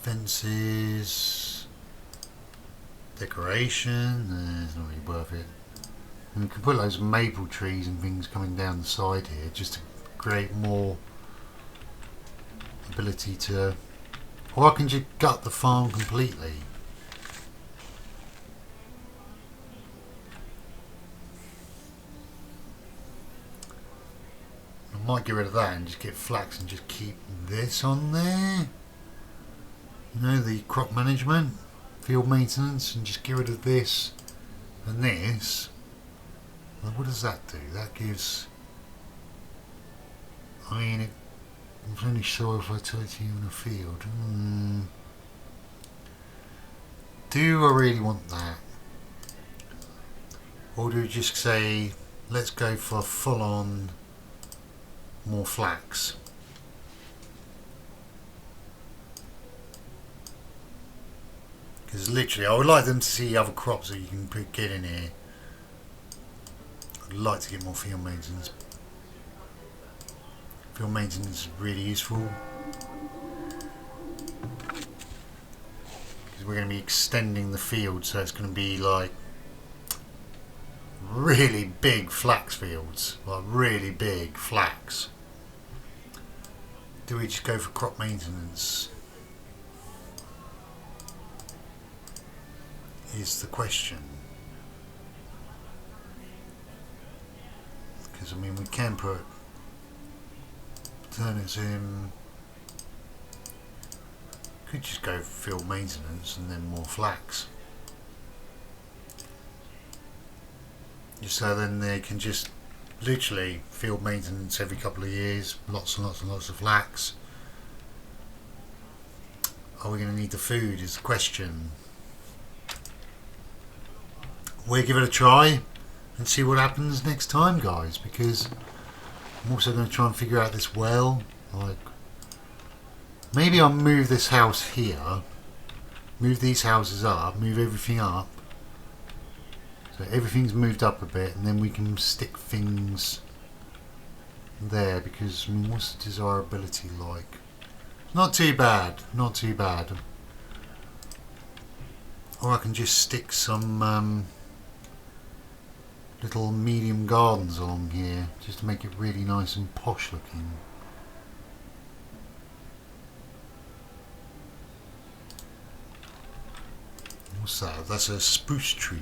Fences, decoration, it's not really worth it. And we can put loads of maple trees and things coming down the side here just to create more ability to... Or I can just gut the farm completely. I might get rid of that and just get flax and just keep this on there. You know, the crop management, field maintenance, and just get rid of this and this. Well, what does that do? That gives... I mean, it replenish soil fertility in the field. Do I really want that? Or do we just say, let's go for full-on more flax? Because literally, I would like them to see other crops that you can get in here. I'd like to get more field maintenance. Field maintenance is really useful. Because we're going to be extending the field, so it's going to be like really big flax fields. Like really big flax. Do we just go for crop maintenance? Is the question. Because I mean, we can put turnips in. Could just go for field maintenance and then more flax. Just so then they can just literally field maintenance every couple of years, lots and lots and lots of flax. Are we going to need the food is the question. We'll give it a try and see what happens next time, guys, because I'm also going to try and figure out this well. Like, maybe I'll move this house here, move these houses up, move everything up, so everything's moved up a bit, and then we can stick things there, because I mean, what's the desirability like? Not too bad, not too bad. Or I can just stick some little medium gardens along here just to make it really nice and posh looking. What's that? That's a spruce tree.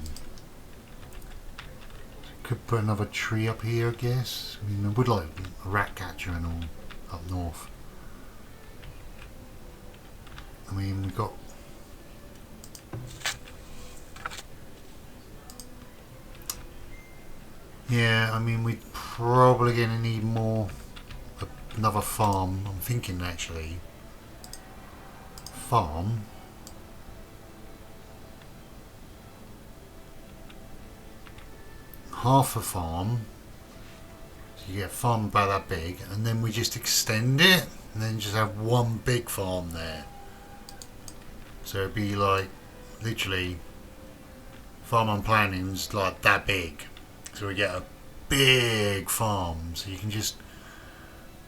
Could put another tree up here, I guess. I mean, I would like a rat catcher and all up north. I mean, we've got... Yeah, I mean, we're probably going to need more, another farm. I'm thinking actually, farm. Half a farm. So you get a farm about that big, and then we just extend it, and then just have one big farm there. So it'd be like, literally, farm I'm planning is like that big, so we get a big farm, so you can just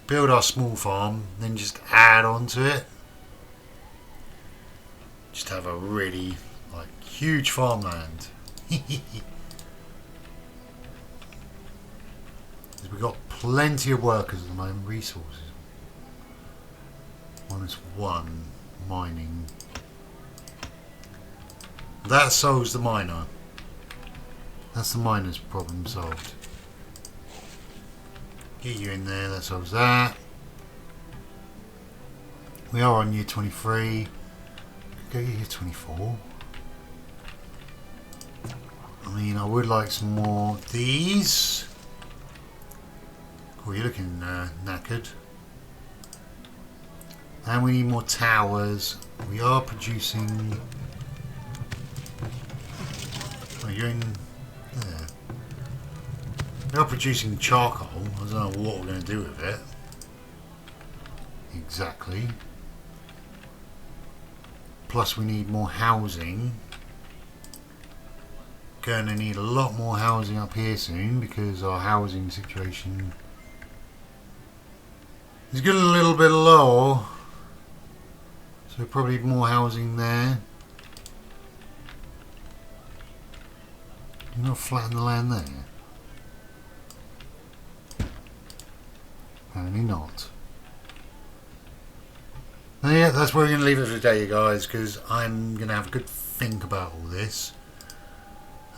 build our small farm, then just add on to it. Just have a really like huge farmland. We've got plenty of workers at the moment. Resources -1 mining. That solves the miner. That's the miner's problem solved. Get you in there, that solves that. We are on year 23. Go year 24. I mean, I would like some more of these. Cool, you're looking knackered. And we need more towers. We are producing... Oh, you're in there. We are producing charcoal. I don't know what we're going to do with it. Exactly. Plus we need more housing. Going to need a lot more housing up here soon because our housing situation is getting a little bit low. So probably more housing there. You're not flatten the land there. Apparently not. And yeah, that's where we're going to leave it for today, guys, because I'm going to have a good think about all this.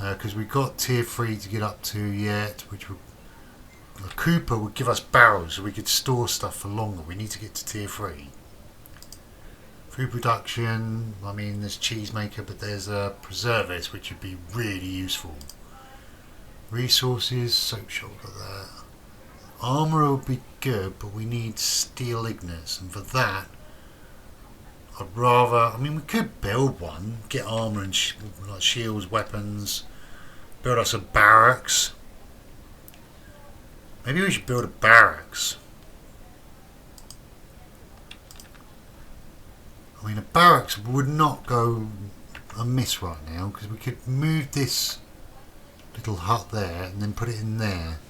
Because we've got tier 3 to get up to yet, which would, the Cooper would give us barrels so we could store stuff for longer. We need to get to tier 3. Food production, I mean there's cheesemaker, but there's a preservist which would be really useful. Resources, soap shop, got that. Armour would be good, but we need steel ignits, and for that I'd rather, I mean we could build one, get armour and like shields, weapons, build us a barracks. Maybe we should build a barracks. I mean a barracks would not go amiss right now because we could move this little hut there and then put it in there.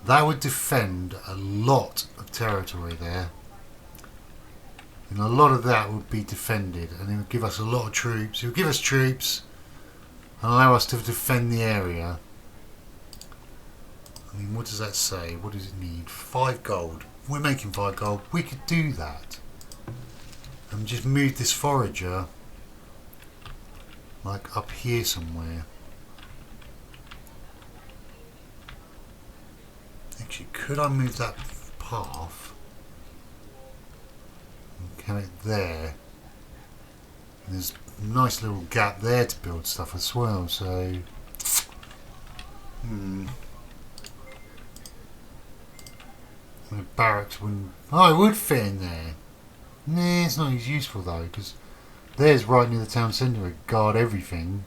That would defend a lot of territory there. And a lot of that would be defended and it would give us a lot of troops. It would give us troops and allow us to defend the area. I mean, what does that say? What does it need? 5 gold. We're making 5 gold. We could do that. And just move this forager like up here somewhere. Actually, could I move that path and have it there? And there's a nice little gap there to build stuff as well, so the barracks wouldn't... Oh, it would fit in there. Nah, it's not as useful though, because there's right near the town centre, guard everything,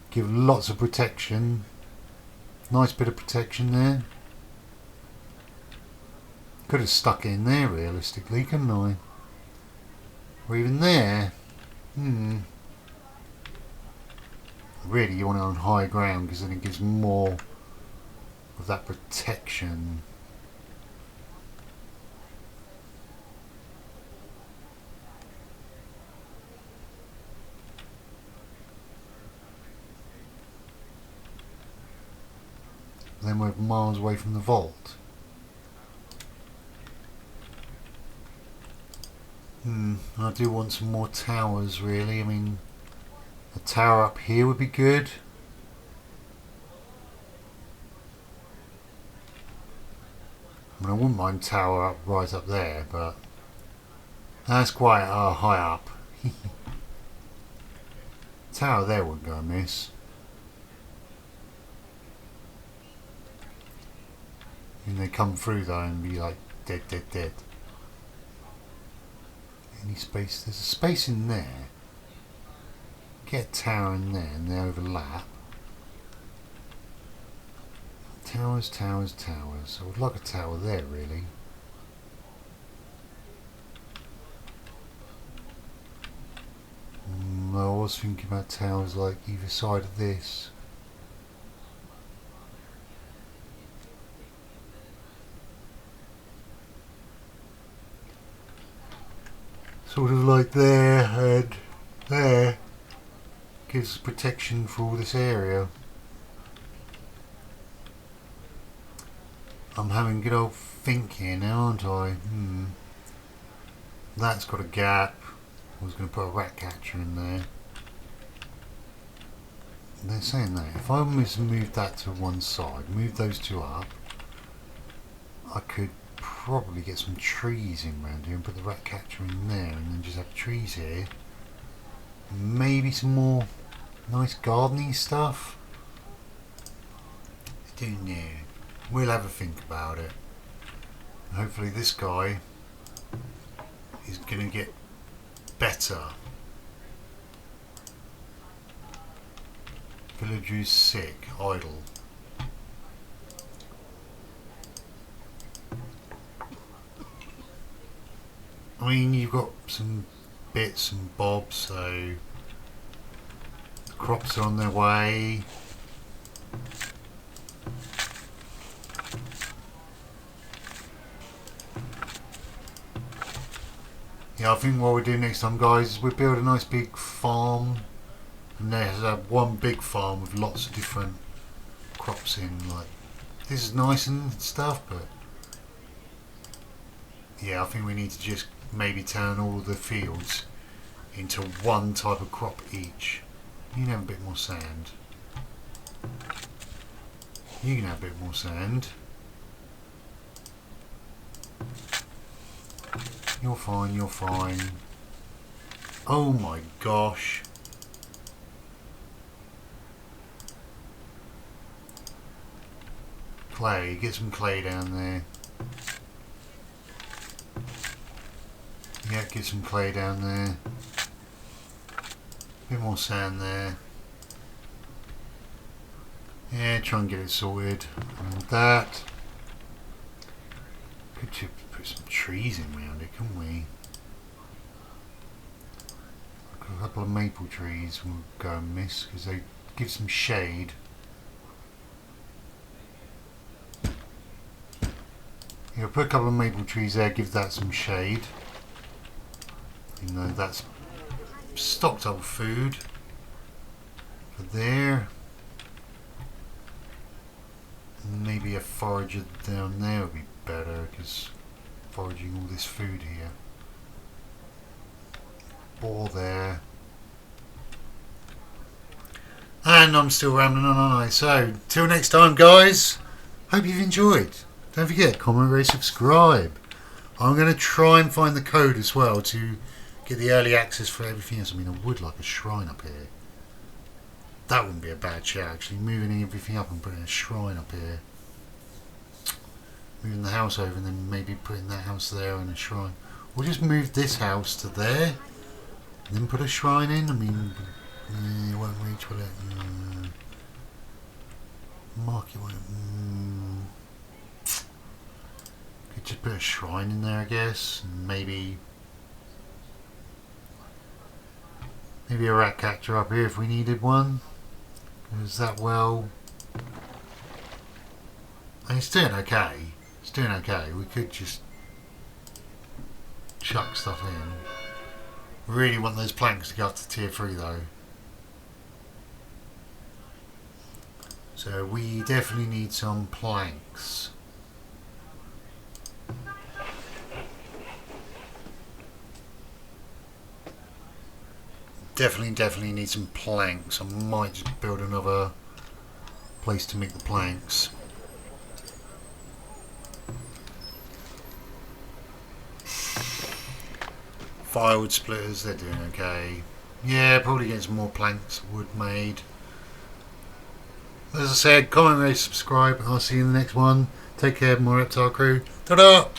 give lots of protection, nice bit of protection there. Could have stuck it in there realistically, couldn't I? Or even there. Really you want it on high ground because then it gives more of that protection. Then we're miles away from the vault. I do want some more towers really. I mean, a tower up here would be good. I mean, I wouldn't mind tower up right up there, but that's quite high up. Tower there wouldn't go amiss. And they come through though and be like dead, dead, dead. Any space? There's a space in there. Get a tower in there and they overlap. Towers, towers, towers. I would like a tower there really. Although I was thinking about towers like either side of this. Sort of like there and there. Gives protection for all this area. I'm having good old think here now, aren't I? That's got a gap. I was going to put a rat catcher in there. They're saying that if I move that to one side, move those two up, I could probably get some trees in around here and put the rat catcher in there, and then just have trees here. Maybe some more nice gardening stuff. It's doing there. We'll have a think about it. Hopefully this guy is going to get better. Villager is sick, idle. I mean, you've got some bits and bobs, so the crops are on their way. Yeah, I think what we'll do next time, guys, is we'll build a nice big farm. And there's one big farm with lots of different crops in. Like, this is nice and stuff, but yeah, I think we need to just maybe turn all the fields into one type of crop each. You can have a bit more sand. You can have a bit more sand. You're fine, you're fine. Oh my gosh. Clay, get some clay down there. Yeah, get some clay down there. Bit more sand there. Yeah, try and get it sorted. And that. Could you put some trees in around it, couldn't we? A couple of maple trees will go and miss because they give some shade. Yeah, put a couple of maple trees there, give that some shade. You know, that's stocked up food for there. Maybe a forager down there would be better because foraging all this food here. Ball there. And I'm still rambling on, aren't I? So, till next time, guys. Hope you've enjoyed. Don't forget, comment, rate, subscribe. I'm going to try and find the code as well to get the early access for everything else. I mean, I would like a shrine up here. That wouldn't be a bad shout, actually. Moving everything up and putting a shrine up here. Moving the house over and then maybe putting that house there and a shrine. Or just move this house to there and then put a shrine in. I mean, it won't reach, will it? Market won't. Could just put a shrine in there, I guess. And maybe a rat catcher up here if we needed one. Is that well? And it's doing okay. It's doing okay. We could just chuck stuff in. Really want those planks to go up to tier 3 though. So we definitely need some planks. Definitely need some planks. I might just build another place to make the planks. Firewood splitters, they're doing okay. Yeah, probably get some more planks, wood made. As I said, comment, rate, subscribe, and I'll see you in the next one. Take care, more Reptile Crew. Ta-da!